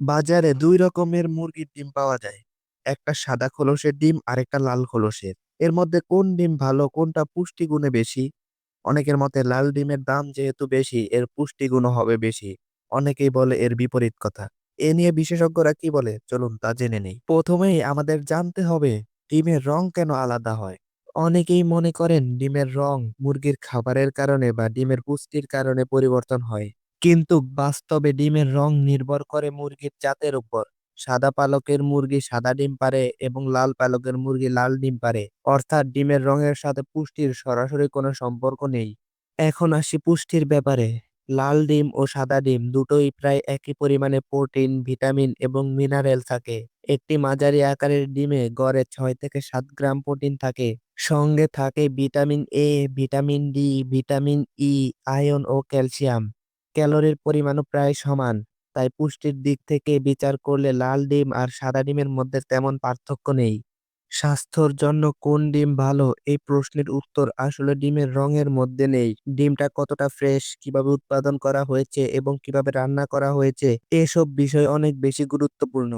বাজারে দুই রকমের মুরগির ডিম পাওয়া যায়। একটা সাদা খোলসের ডিম আর একটা লাল খোলসের। এর মধ্যে কোন ডিম ভালো, কোনটা পুষ্টিগুণে বেশি? অনেকের মতে লাল ডিমের দাম যেহেতু বেশি এর পুষ্টিগুণও হবে বেশি। অনেকেই বলে এর বিপরীত কথা। এ নিয়ে বিশেষজ্ঞরা কি বলে চলুন তা জেনে নেই। প্রথমেই আমাদের জানতে হবে ডিমের রং কেন আলাদা হয়। অনেকেই মনে করেন ডিমের রং মুরগির খাবারের কারণে বা ডিমের পুষ্টির কারণে পরিবর্তন হয়, কিন্তু বাস্তবে ডিমের রং নির্ভর করে মুরগির জাতের উপর। সাদা পালকের মুরগি সাদা ডিম পারে এবং লাল পালকের মুরগি লাল ডিম পারে। অর্থাৎ ডিমের রঙের সাথে পুষ্টির সরাসরি কোনো সম্পর্ক নেই। এখন আসি পুষ্টির ব্যাপারে। লাল ডিম ও সাদা ডিম দুটোই প্রায় একই পরিমাণে প্রোটিন, ভিটামিন এবং মিনারেল থাকে। একটি মাঝারি আকারের ডিমে গড়ে 6 থেকে 7 গ্রাম প্রোটিন থাকে। সঙ্গে থাকে vitamin A, vitamin D, vitamin E, iron ও ক্যালসিয়াম। ক্যালোরির পরিমাণও প্রায় সমান। তাই পুষ্টির দিক থেকে বিচার করলে লাল ডিম আর সাদা ডিমের মধ্যে তেমন পার্থক্য নেই। স্বাস্থ্যর জন্য কোন ডিম ভালো, এই প্রশ্নের উত্তর আসলে ডিমের রঙের মধ্যে নেই। ডিমটা কতটা ফ্রেশ, কিভাবে উৎপাদন করা হয়েছে এবং কিভাবে রান্না করা হয়েছে, এসব বিষয় অনেক বেশি গুরুত্বপূর্ণ।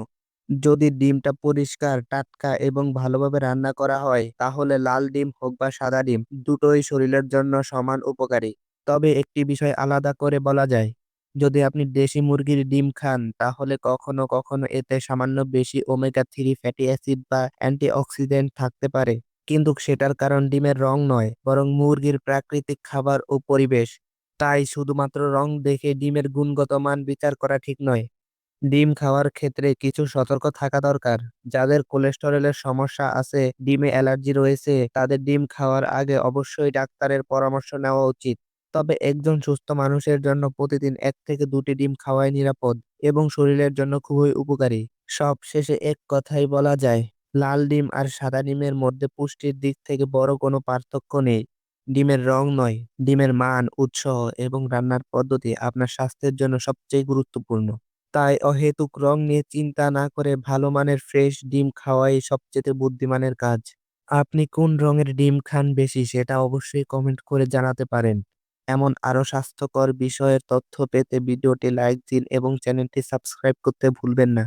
যদি ডিমটা পরিষ্কার, টাটকা এবং ভালোভাবে রান্না করা হয় তাহলে লাল ডিম হোক বা সাদা ডিম দুটোই শরীরের জন্য সমান উপকারী। তবে একটি বিষয় আলাদা করে বলা যায়, যদি আপনি দেশি মুরগির ডিম খান তাহলে কখনো কখনো এতে সামান্য বেশি ওমেগা 3 ফ্যাটি অ্যাসিড বা অ্যান্টিঅক্সিডেন্ট থাকতে পারে। কিন্তু সেটার কারণ ডিমের রং নয়, বরং মুরগির প্রাকৃতিক খাবার ও পরিবেশ। তাই শুধুমাত্র রং দেখে ডিমের গুণগত মান বিচার করা ঠিক নয়। ডিম খাওয়ার ক্ষেত্রে কিছু সতর্ক থাকা দরকার। যাদের কোলেস্টেরলের সমস্যা আছে, ডিমে অ্যালার্জি রয়েছে, তাদের ডিম খাওয়ার আগে অবশ্যই ডাক্তারের পরামর্শ নেওয়া উচিত। তবে একজন সুস্থ মানুষের জন্য প্রতিদিন 1 থেকে 2টি ডিম খাওয়াই নিরাপদ এবং শরীরের জন্য খুবই উপকারী। সব শেষে এক কথাই বলা যায়, লাল ডিম আর সাদা ডিমের মধ্যে পুষ্টির দিক থেকে বড় কোনো পার্থক্য নেই। ডিমের রং নয়, ডিমের মান, উৎস এবং রান্নার পদ্ধতি আপনার স্বাস্থ্যের জন্য সবচেয়ে গুরুত্বপূর্ণ। তাই অহেতুক রং নিয়ে চিন্তা না করে ভালো মানের ফ্রেশ ডিম খাওয়াই সবচেয়ে বুদ্ধিমানের কাজ। আপনি কোন রঙের ডিম খান বেশি সেটা অবশ্যই কমেন্ট করে জানাতে পারেন। এমন আরো স্বাস্থ্যকর বিষয়ের তথ্য পেতে ভিডিওটি লাইক দিন এবং চ্যানেলটি সাবস্ক্রাইব করতে ভুলবেন না।